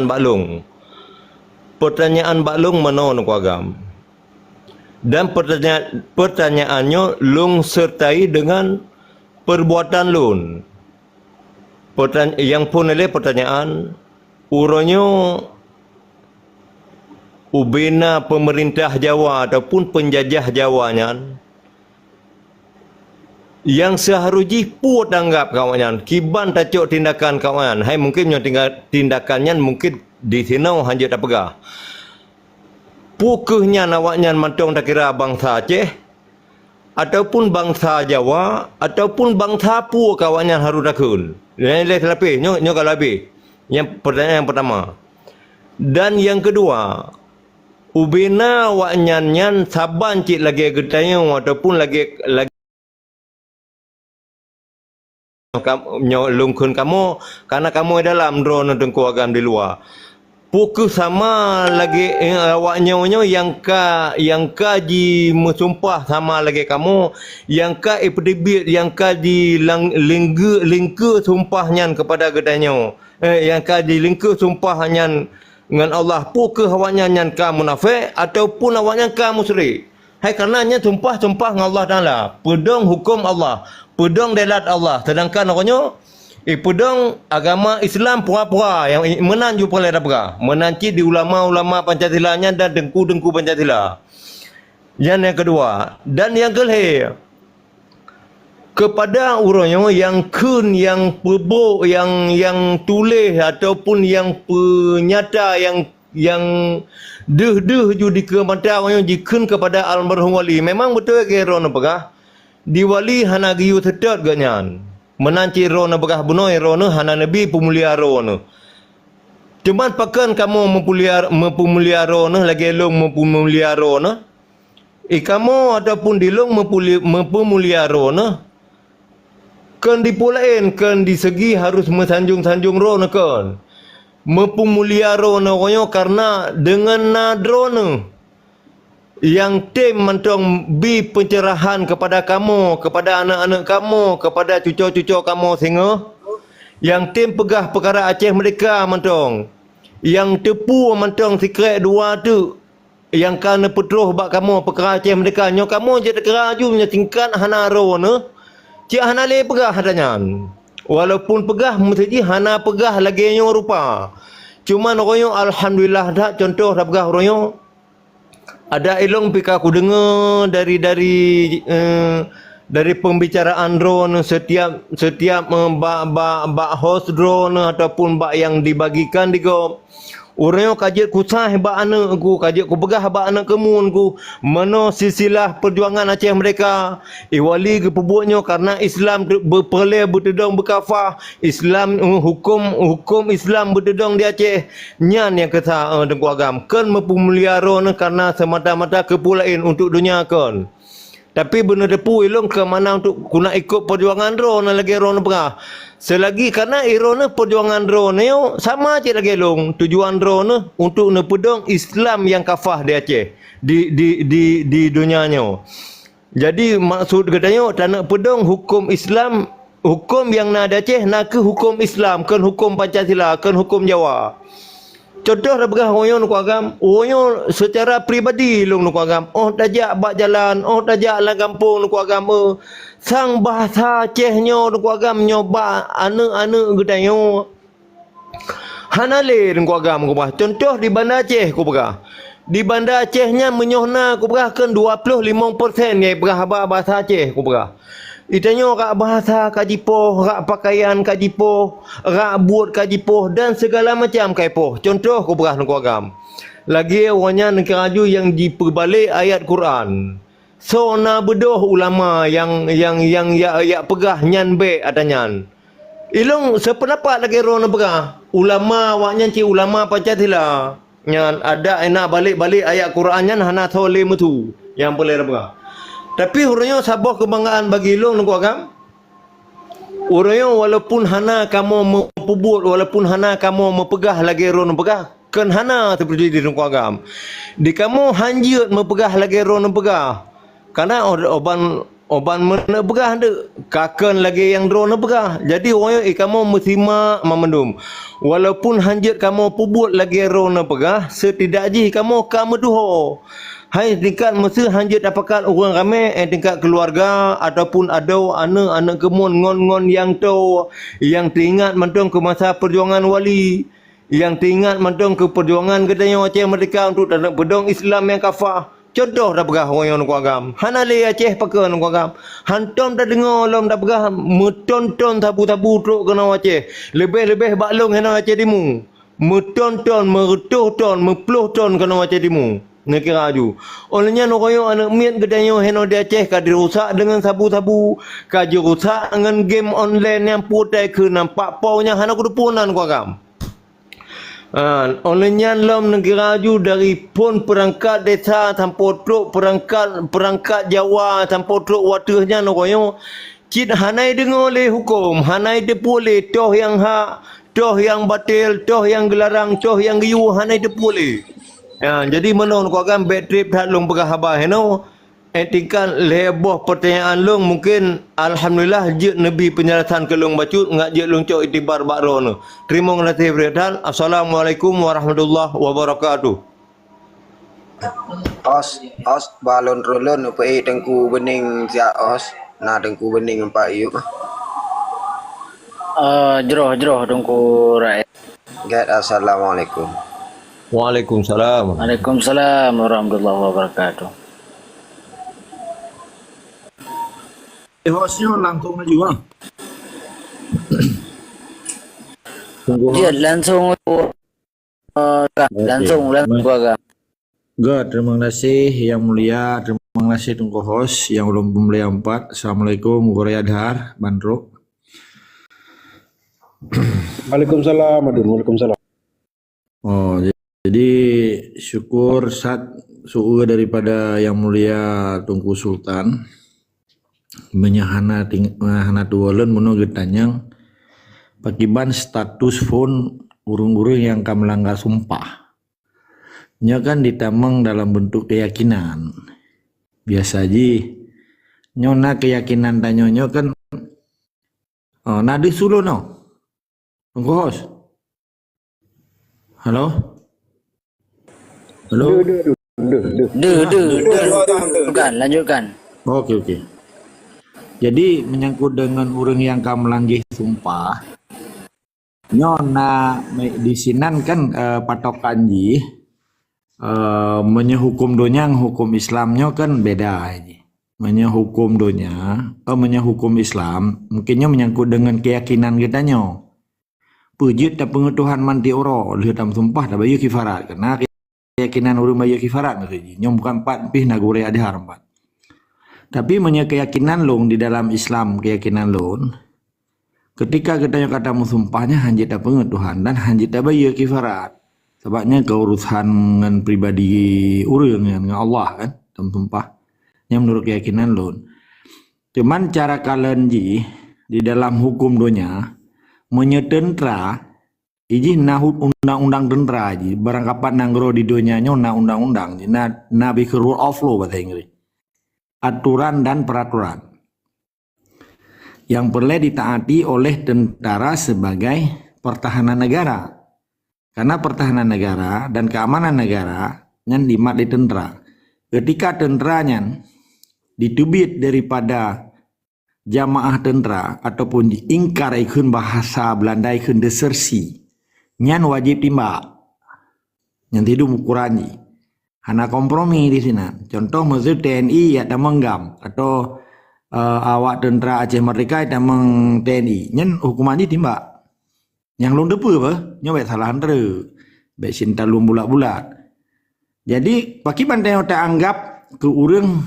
baklung. Pertanyaan baklung mana nak agam? Dan pertanyaannya lung sertai dengan perbuatan lun. Yang pun oleh pertanyaan urangnya ubina pemerintah Jawa ataupun penjajah Jawanya yang seharusnya pun tanggap kawannya kiban tacuk tindakan kawan. Hai mungkin yang tindakannya mungkin di sini hanya tak pegah. Pukehnya nawaknya mantong tak kira bangsa Aceh ataupun bangsa Jawa ataupun bangsa pu kawannya harus takun. Yang lebih nyo kalau lebih. Yang pertanyaan yang pertama. Dan yang kedua, ubina waknyan saban cik lagi getanya ataupun lagi lungkun kamu karena kamu dalam drone tengku agam di luar. Pukul sama lagi awaknya yang ji mensumpah sama lagi kamu yang ka epidebit yang ka di lingku sumpahnya kepada gedanya yang ka di lingku sumpahnya dengan Allah pukul awaknya yang ka munafik ataupun awaknya ka musyrik. Hai karenanya sumpah dengan Allah Taala pedang hukum Allah pedang delat Allah sedangkan orangnya pedang agama Islam pura-pura yang menanju oleh dapura menanci di ulama-ulama Pancasilanya dan dengku-dengku Pancasila. Yang kedua dan yang kelih kepada orangnya yang kun yang pebuk yang tulis ataupun yang penyata yang deh judi ke mata orangnya jikun kepada almarhum wali memang betul ke rono pegah di wali hana giyu sedot ganyan menanci rono begah bunoi rono hana nabi pemulia rono. Cuman pakan kamu mempemulia rono lagi long mempemulia rono. Kamu ataupun dilong mempemulia rono. Kan dipulain kan di segi harus mensanjung-sanjung rono kan. Mempemulia rono karena dengan nadrono yang tim mentong bi pencerahan kepada kamu, kepada anak-anak kamu, kepada cucu-cucu kamu sehingga yang tim pegah perkara Aceh mereka mentong yang tepu mentong secret dua tu yang kana petruh bak kamu perkara Aceh mereka nyo kamu je tekera ju nya tingkat hana ro ne cik hana le pegah hadanya walaupun pegah mesti hana pegah lagi nyo rupa cuma royo alhamdulillah dah contoh dah pegah royo ada ilong pika aku dengar dari pembicaraan drone setiap bak host drone ataupun bak yang dibagikan digo orang kajet ku sah bak anak ku kajet ku begah bak anak kemun ku mano silsilah perjuangan Aceh mereka wali ke pebuknya karena Islam berperle bertedong berkafah Islam hukum Islam bertedong di Aceh nyan yang kata dengku agam kan mempemuliara karena semata-mata kepulain untuk dunia kan. Tapi benar depu ilong ke mana untuk guna ikut perjuangan drone lagi drone pernah. Selagi karena irone perjuangan drone yo sama je lagi long tujuan drone untuk nepedong Islam yang kafah di Aceh di dunianya. Jadi maksud katanya tanah pedong hukum Islam hukum yang nak di Aceh nak ke hukum Islam kan hukum Pancasila kan hukum Jawa. Contoh dah begah orang nak agam, orang secara peribadi long nak agam. Oh tajak bak jalan, oh tajak lah kampung nak agam. Sang bahasa Acehnya nak agam nyoba anu gedanyo. Hanale nak agam ko bah. Contoh di Bandar Aceh ko begah. Di Bandar Acehnya menyohna ko begah kan 25% yang begah bahasa Aceh ko begah. Itanya rak bahasa kajipoh, rak pakaian kajipoh, rak buat kajipoh dan segala macam kajipoh. Contoh ku berah nak agam. Lagi orangnya negara ju yang diperbalik ayat Quran. So na bedoh ulama yang ya pegah nyan be adanyan. Ilung sependapat lagi ro na pegah. Ulama waknya ci ulama Pancasila. Nyan ada enak balik-balik ayat Quran nyan hana tole mutu yang boleh pegah. Tapi orangnya sabah kebanggaan bagi ilung nak agam. Orangnya walaupun hana kamu mempubut, walaupun hana kamu mempegah lagi ron pegah, kan hana seperti di nak agam. Di kamu hanjut mempegah lagi ron pegah. Karena Oban mana berah ada. Kakan lagi yang drone berah. Jadi orang kamu mesimak memendum. Walaupun hanjit kamu pubut lagi drone berah, setidaknya kamu duho. Hai tingkat mesti hanjit apakah orang ramai tingkat keluarga ataupun ada anak-anak kemun ngon-ngon yang tu yang teringat mentong ke masa perjuangan wali, yang teringat mentong ke perjuangan katanya Aceh Merdeka untuk tanah bedong Islam yang kafah. Contoh dah berah orang yang kuagam. Hanale Aceh pakai nak kuagam. Hantom dah dengar lom dah berah metonton tabu-tabu truk kena Aceh. Lebih-lebih baklong kena Aceh timu. Metonton, meretuh ton, mepuluh ton kena Aceh timu. Nak kira aju. Olehnya nak koyo anak miat gedanya heno di Aceh ka dirusak dengan sabu-sabu, ka dirusak dengan game online yang putai ke nampak paunya hana kudupunan kuagam. Olehnya lom negara aju dari pun perangkat desa sampai truk perangkat Jawa sampai truk watahnya nak koyo cit hanai dengar oleh hukum, hanai boleh toh yang hak, toh yang batil, toh yang gelarang, toh yang giu hanai boleh. Ya, jadi menon kau kan bad trip tak long berhabar heno. Tingkat leboh pertanyaan long mungkin alhamdulillah je Nabi penjelasan ke long bacut ngak je long cok itibar bakro no. Terima kasih berdan. Assalamualaikum warahmatullahi wabarakatuh. Os balon rolon apa tengku bening sia os. Nah tengku bening empat yuk. Jeroh tungku rakyat. Get assalamualaikum. Waalaikumsalam. Waalaikumsalam warahmatullahi wabarakatuh. Hostnya langsung aja bang. Dia langsung agak. God, terima kasih yang mulia, terima kasih tunggu host yang belum mulia 4. Assalamualaikum Korea Dhar, Bandro. Waalaikumsalam, Waalaikumsalam. Oh, jadi syukur saat suhu daripada yang mulia Tungku Sultan menyahana tuwalan menunggu tanyang pakiban status phone urung-urung yang kam melanggar sumpah. Nya kan ditamang dalam bentuk keyakinan. Biasa ji nyona keyakinan tanyonyo kan nadi sulu no. Tunggu host. Halo? Lanjutkan. Oke. Jadi menyangkut dengan orang yang kamu langgih sumpah, nyona di sinan kan patokan ji menyehukum donya hukum Islamnya kan beda ini. Menyehukum donya, menyehukum Islam mungkinnya menyangkut dengan keyakinan kita nyo. Pujit tak pengetahuan manti oro lihat dalam sumpah tak bayu kifarat karena keyakinan urang bayu kifarat ngerti nyom bukan 4 pih nagore ada harmat. Tapi keyakinan long di dalam Islam keyakinan long ketika kita kata sumpahnya hanjit tak pengetahuan dan hanjit tak bayu kifarat. Sebabnya keurusan dengan pribadi urang dengan Allah kan dalam sumpah yang menurut keyakinan long. Cuman cara kalian ji di dalam hukum donya menyetentra iji nahut undang-undang tentera ji barangkapan nanggro di donyanya undang-undang nabi ke rule of law bahasa Inggris aturan dan peraturan yang perlu ditaati oleh tentara sebagai pertahanan negara karena pertahanan negara dan keamanan negara yang dimat di tentera ketika tenteranya ditubit daripada jamaah tentera ataupun diingkar ikun bahasa Belanda ikun desersi nyan wajib timbak yang tidak ukurannya hana kompromi di sini contoh maksud TNI ya menggam atau awak tentera Aceh Merdeka ya meng TNI nyan hukumannya timbak yang lung depu apa nyobek salah antara baik cinta lung bulat-bulat jadi pakiban tengok tak anggap ke urang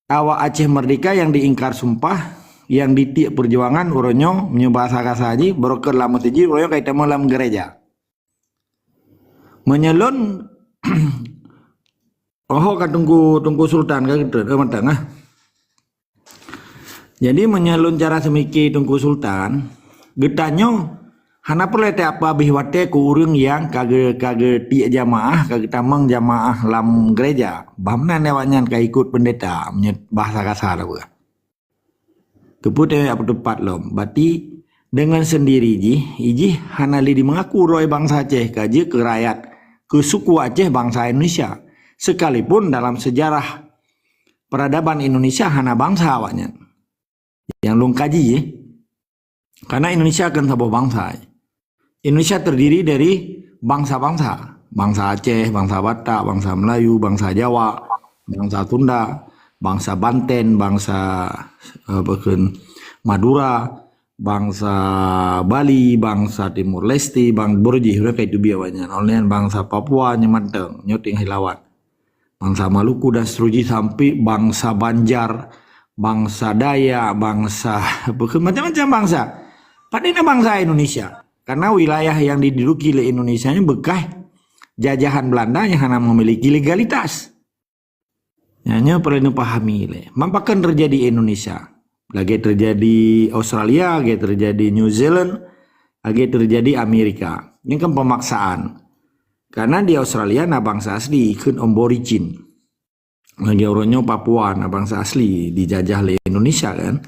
awak Aceh Merdeka yang diingkar sumpah yang ditiak perjuangan uronyo menyebahasa kasaji broker lama tiji uronyo kaitan malam gereja menyelon kan tunggu sultan kan gitu tengah jadi menyelon cara semiki tunggu sultan getanyo Hana perlu te apa bihwate ku urang yang kage tiak jamaah, kage tamang jamaah lam gereja. Bahamna newanyan ka ikut pendeta, menyet bahasa kasar apa. Keput apa tepat lom. Berarti dengan sendiri iji hana li di mengaku roy bangsa Aceh kaje ke rakyat ke suku Aceh bangsa Indonesia. Sekalipun dalam sejarah peradaban Indonesia hana bangsa awaknya. Yang long kaji karena Indonesia kan sebuah bangsa. Indonesia terdiri dari bangsa-bangsa. Bangsa Aceh, bangsa Batak, bangsa Melayu, bangsa Jawa, bangsa Sunda, bangsa Banten, bangsa Madura, bangsa Bali, bangsa Timur Leste, bang Borji, udah kayak itu biawanya. Oleh bangsa Papua, Nyemanteng, Nyoting Hilawat, bangsa Maluku dan seterusnya sampai bangsa Banjar, bangsa Dayak, bangsa macam-macam bangsa. Padahal bangsa Indonesia. Karena wilayah yang diduduki oleh Indonesia ini bekas jajahan Belanda yang hanya memiliki legalitas. Hanya perlu dipahami. Mampakan terjadi Indonesia, lagi terjadi Australia, lagi terjadi New Zealand, lagi terjadi Amerika. Ini kan pemaksaan. Karena di Australia na bangsa asli ikut aborigin. Lagi orangnya Papua na bangsa asli dijajah oleh Indonesia kan.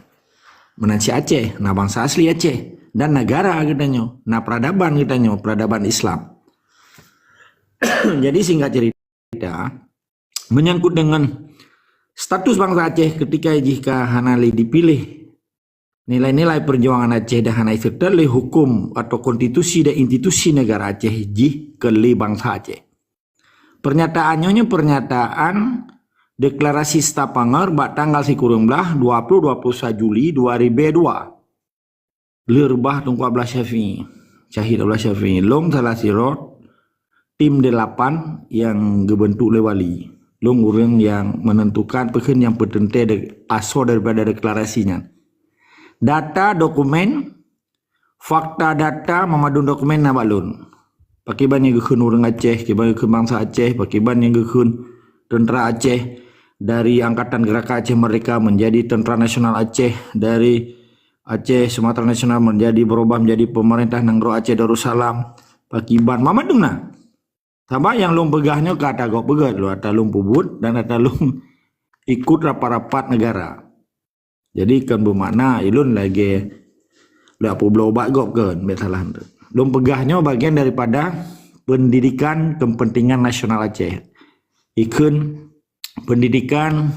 Menansi Aceh na bangsa asli Aceh. Dan negara katanya, nah peradaban katanya, peradaban Islam. Jadi singkat cerita, menyangkut dengan status bangsa Aceh ketika jika Hanali dipilih, nilai-nilai perjuangan Aceh dan Hanai tertali hukum atau konstitusi dan institusi negara Aceh jih keli bangsa Aceh. Pernyataannya pernyataan deklarasi Stapanger bak tanggal sikurung belah 20-21 Juli 2002. Lerbah Tunku Abdullah Syafi'i, Syahid Abdullah Syafi'i, long salah sirot tim 8 yang dibentuk oleh wali, long orang yang menentukan pekan yang petente asal daripada deklarasinya. Data dokumen, fakta data memadun dokumen nabalun. Pakiban yang gekun orang Aceh, pakiban yang bangsa Aceh, pakiban yang gekun tentera Aceh dari Angkatan Gerakan Aceh Merdeka menjadi Tentera Nasional Aceh, dari Aceh Sumatera Nasional berubah menjadi pemerintah Nangro Aceh Darussalam, Pakiban Mamaduna. Sama yang lung pegahnya kata gok pegat lo, ada lung pubut dan ada lung ikut rapat-rapat negara. Jadi kan bermakna ilun lagi lah pulau bak gok kan, salah. Lung pegahnya bagian daripada pendidikan kepentingan nasional Aceh. Ikun pendidikan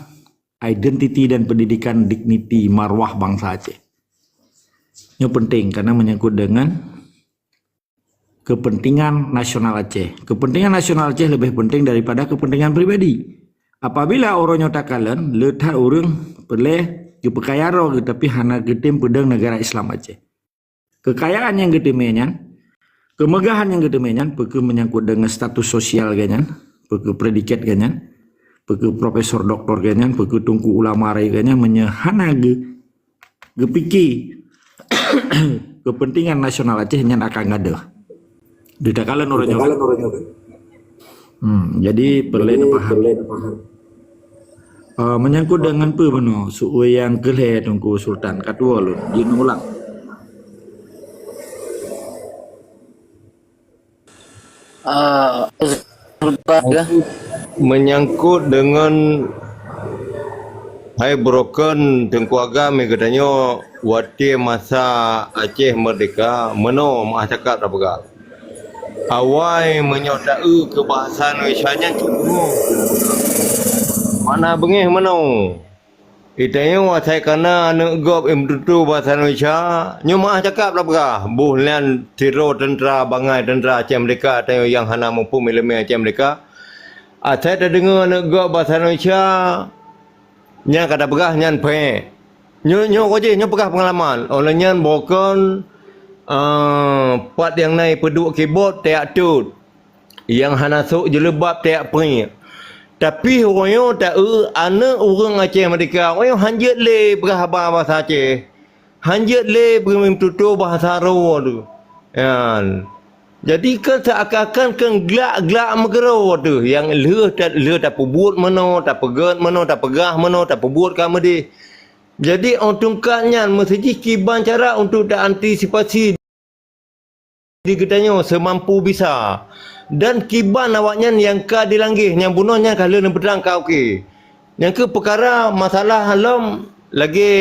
identiti dan pendidikan dignity marwah bangsa Aceh. Ini penting karena menyangkut dengan kepentingan nasional Aceh. Kepentingan nasional Aceh lebih penting daripada kepentingan pribadi. Apabila orang nyatakan letak orang boleh kepekayaan tapi hanya getim pedang negara Islam Aceh. Kekayaan yang getimnya, kemegahan yang getimnya, perlu menyangkut dengan status sosial ganyan, perlu predikat ganyan, perlu profesor doktor ganyan, perlu tungku ulama rai ganyan, menyehana gepiki kepentingan nasional Aceh yang akan ada. Didakalan orangnya. Jadi perlu paham. Menyangkut dengan apa benar suwe yang kelih tunggu Sultan kedua lu dia ulang. Menyangkut dengan hai broken Tengku Agam katanya waktu masa Aceh Merdeka meno mak cakap apa gak awai menyodai kebahasan Malaysianya cukup mana bengih meno itanya wasai kana anak gop emtutu bahasa Malaysia nyo mak cakap apa gak buhlian tiro tentera bangai tentera Aceh Merdeka atau yang hana mampu milemi Aceh Merdeka saya dah dengar anak gop bahasa Malaysia nya kata pegah nyan pe nyo koje nyo pegah pengalaman oleh nyan bokon part yang naik peduk keyboard tak tut yang hana sok jelebab tak pri tapi orangnya tak anak orang Aceh Merdeka orang hanjat le pegah bahasa Aceh hanjat le bermim tutur bahasa Rawa tu kan jadi kan seakan-akan kan gelak-gelak megero tu yang leh tak pebut mana tak pegat mana tak pegah mana tak pebut kamu di jadi orang tungkaknya mesti kiban cara untuk tak antisipasi katanya semampu bisa. Dan kiban awaknya yang ka dilanggih, yang bunuhnya kalau nak pedang ka okey. Yang ke perkara masalah halam lagi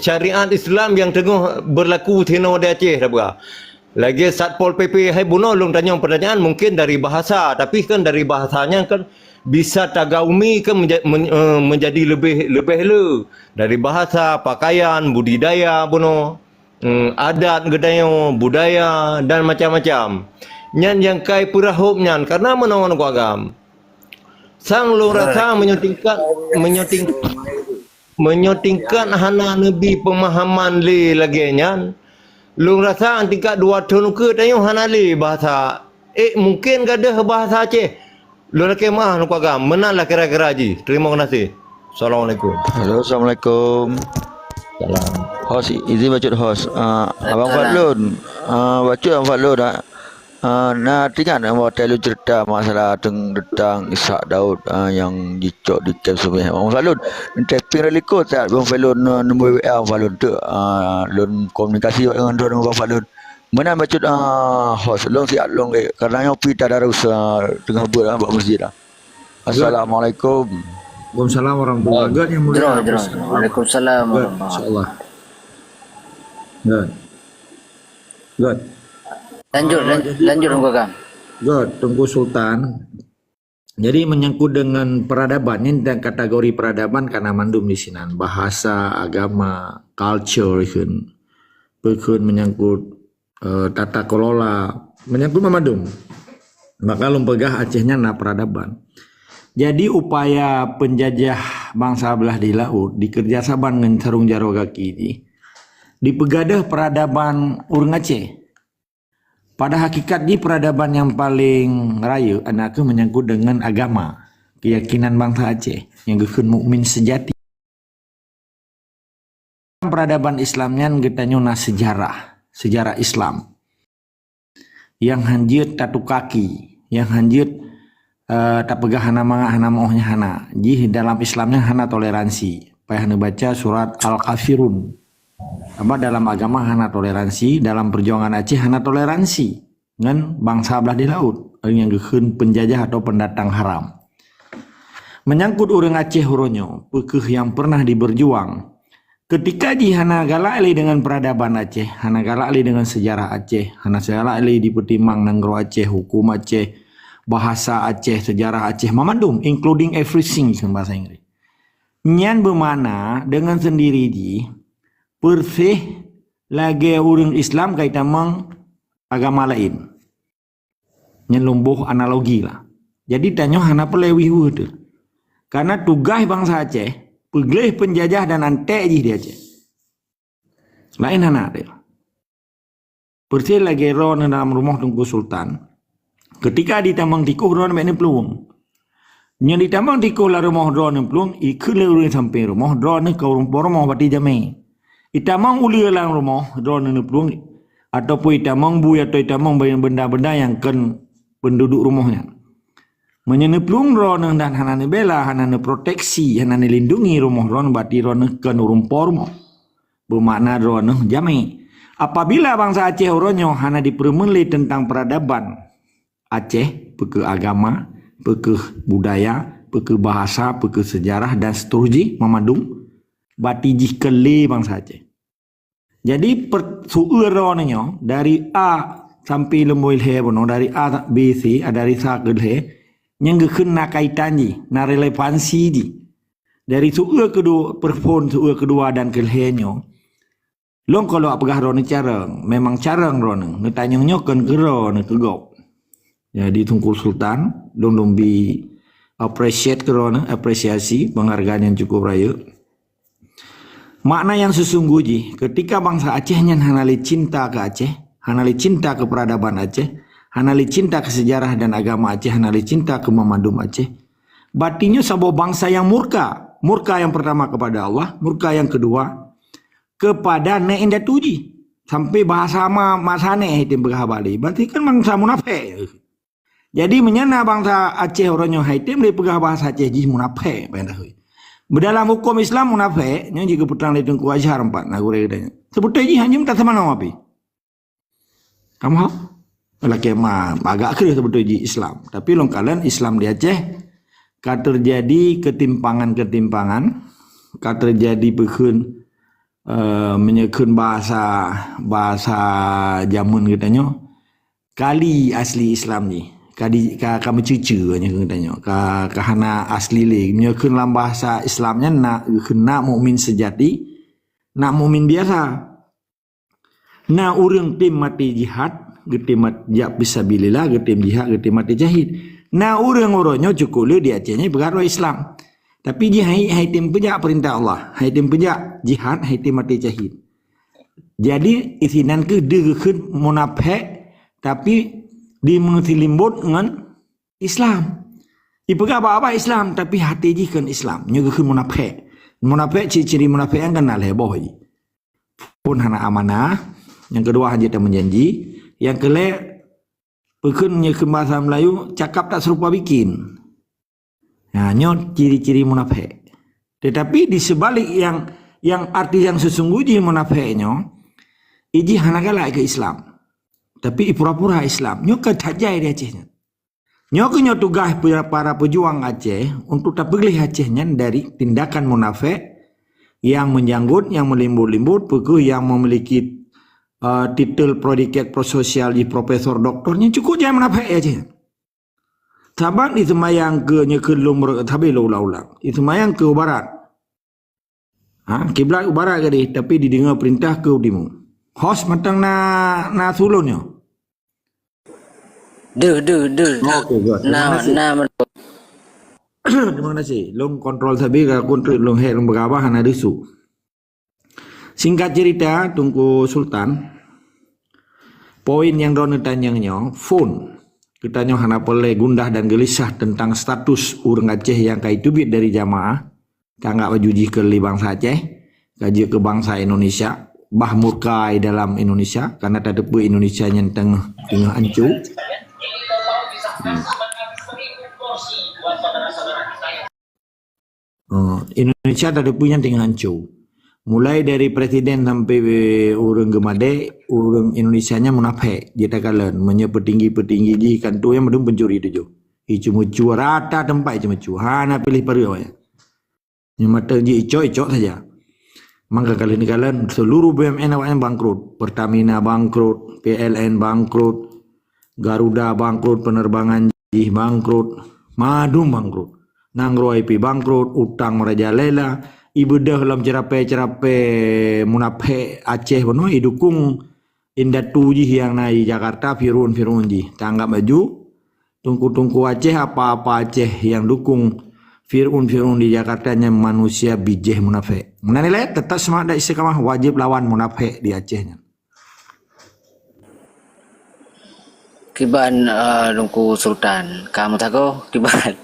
syariat Islam yang tengah berlaku tino di Aceh dah berah. Lagi Satpol PP hai bunuh long tanya pertanyaan mungkin dari bahasa, tapi kan dari bahasanya kan bisa tagaumi kan menjadi lebih le dari bahasa, pakaian, budidaya bunuh. Adat gedaya, budaya dan macam-macam. Nyan yang kai purahop nyan karena menawan ku agam. Sang lu rasa menyotingkan hana nabi pemahaman le lagi nyan. Lu rasa tingkat 2 tahun ke tanya hana le bahasa. Mungkin gadah bahasa Aceh. Lu nak mah ku agam. Menanlah kira-kira ji. Terima kasih. Assalamualaikum. Halo, Assalamualaikum. Salam. Host, izin baca host. Abang Fadlun. Baca Abang Fadlun dah. Nak tinggal nama telu cerita masalah tentang Ishak Daud yang dicok di Camp Sumeh. Abang Fadlun, tapping reliko tak Abang Fadlun nombor WA Abang Fadlun tu. Lun komunikasi dengan Abang Fadlun. Mana baca host long siap long kerana yang pita darus tengah buat buat masjid lah. Assalamualaikum. Waalaikumsalam warahmatullahi wabarakatuh. Yang mulia. Waalaikumsalam Good, warahmatullahi insyaallah. Good. Good. Lanjut Tengku Agam. Good, Tengku Sultan. Jadi menyangkut dengan peradaban, ini dan kategori peradaban karena mandum di sini. Bahasa, agama, culture, menyangkut tata kelola, menyangkut memandum. Maka lumpegah Acehnya na peradaban. Jadi upaya penjajah bangsa belah di laut dikerjasaban dengan sarung jaro kaki ini dipegadah peradaban urang Aceh. Pada hakikat di peradaban yang paling raya anaknya menyangkut dengan agama, keyakinan bangsa Aceh yang gekun mukmin sejati. Peradaban Islamnya getanya na sejarah Islam yang hanjit tatu kaki, yang hanjit tak pegah hana mauhnya hana. Ji dalam Islamnya hana toleransi. Payah hana baca surat Al-Kafirun. Apa dalam agama hana toleransi, dalam perjuangan Aceh hana toleransi dengan bangsa belah di laut yang gekun penjajah atau pendatang haram. Menyangkut orang Aceh huronyo, pekeh yang pernah diberjuang. Ketika ji hana galak dengan peradaban Aceh, hana galak dengan sejarah Aceh, hana galak di petimang nanggro Aceh, hukum Aceh, bahasa Aceh, sejarah Aceh, memandum, including everything bahasa Inggris. Nyan bermana dengan sendiri di persih lagi orang Islam kaitan mang agama lain. Nyan lumbuh analogi lah. Jadi tanya hana pelewi tu. Karena tugas bangsa Aceh, pegelih penjajah dan antek di Aceh. Lain hana dia. Persih lagi ron dalam rumah Tengku Sultan. Ketika ditambang tikuh ron ini peluang. Yang ditambang tikuh lah rumah ron ini peluang, ikut lewat sampai rumah ron ini kau rumah bati jamai. Itamang uli lang rumah ron ini peluang, ataupun itamang bu atau itamang benda-benda yang kan penduduk rumahnya. Menyentuh peluang ron dan hanane bela, hanane proteksi, hanane lindungi rumah ron bati ron kan rumah. Bermakna ron jamai. Apabila bangsa Aceh oronyo hana dipermenli tentang peradaban Aceh, peke agama, peke budaya, peke bahasa, peke sejarah dan seterusnya memadung batiji kele bangsa Aceh. Jadi suuronnya dari A sampai lemboil he bono, dari A B C, dari sa ke he yang gekena kaitan ji, na relevansi ji. Dari suur kedua perpon suur kedua dan ke he nyo. Long kalau apakah ron carang, memang carang ron, ngetanyongnya kan keron kegop. Jadi Tengku Sultan dong bi appreciate kerana apresiasi penghargaan yang cukup raya. Makna yang sesungguhnya ketika bangsa Aceh yang hanali cinta ke Aceh, hanali cinta ke peradaban Aceh, hanali cinta ke sejarah dan agama Aceh, hanali cinta ke memadum Aceh. Batinya sebuah bangsa yang murka. Murka yang pertama kepada Allah, murka yang kedua kepada Neinda Tuji. Sampai bahasa masane itu berhabali. Berarti kan bangsa munafik. Jadi menyana bangsa Aceh orangnya haitim dia pegah bahasa Aceh ji munafik. Dalam hukum Islam munafik, yang jika putrang di Tengku Azhar 4 nagure katanya. Sebutnya ji hanya minta sama nama api. Kamu hak? Laki agak kira betul di Islam. Tapi long kalian Islam di Aceh ka terjadi ketimpangan-ketimpangan, ka terjadi bekun menyekun bahasa jamun katanya. Kali asli Islam ni. Kamu cucu katanya. Kahana asli le menyekun dalam bahasa Islamnya nak mukmin sejati, nak mukmin biasa. Nak urang tim mati jihad gede mat jak fisabilillah gede jihad gede mati jahid. Nah orang-orangnya cukup le di Acehnya bergaruh Islam. Tapi dia hai tim pejak perintah Allah, hai tim pejak jihad, hai tim mati jahid. Jadi isinan ke degkeun munafik tapi dimengtilimbut dengan Islam. Ipega apa Islam tapi hati jikeun Islam, nyegekeun munafik. Munafik ciri-ciri munafik yang kenal heboh ji. Pun hana amanah, yang kedua haji tak menjanji, yang kelima pekunnya ke bahasa Melayu cakap tak serupa bikin. Nah, nyot ciri-ciri munafik. Tetapi di sebalik yang arti yang sesungguhnya munafiknya, iji hanagala ke Islam. Tapi pura-pura Islam. Nyok ketajai di Acehnya. Nyok tugas para pejuang Aceh untuk tak pilih Acehnya dari tindakan munafik yang menjanggut, yang melimbut-limbut, pekuh yang memiliki titel predikat prososial di profesor doktornya cukup jangan menafik aja. Sahabat itu mayang ke nyekelum tapi ulang. Itu mayang ke barat. Kiblat barat kali tapi didengar perintah ke timur. Hos matang na sulunnya. Okay, good. Terima kasih. Long kontrol sabi ka kontrol long head long berabah hana desu. Singkat cerita Tungku Sultan. Poin yang Ron tanyanya, phone. Kita hana boleh gundah dan gelisah tentang status urang Aceh yang kaitubit dari jamaah. Kanggak bajuji ke bangsa Aceh, kaji ke bangsa Indonesia, bah murkai dalam Indonesia karena tak ada Indonesia yang tengah hancur. Indonesia tak ada yang tengah hancur. Mulai dari presiden sampai orang gemade, orang Indonesianya munafik. Dia tak kalah, petinggi-petinggi di kantor yang belum pencuri tu. Cuma rata tempat cuma hana pilih perlu ya. Mata je icok saja. Maka kali ni kalian seluruh BUMN awaknya bangkrut. Pertamina bangkrut, PLN bangkrut, Garuda bangkrut, penerbangan jih bangkrut, Madum bangkrut, Nangro IP bangkrut, utang merajalela. Ibadah dalam cerape munafik Aceh penuh idukung indatu ji yang naik Jakarta firun ji tanggap maju tungku Aceh apa Aceh yang dukung firun di Jakarta nya manusia bijih munafik. Menilai tetap semangat istiqamah wajib lawan munafik di Acehnya. Kiban Tungku Sultan, kamu tahu kiban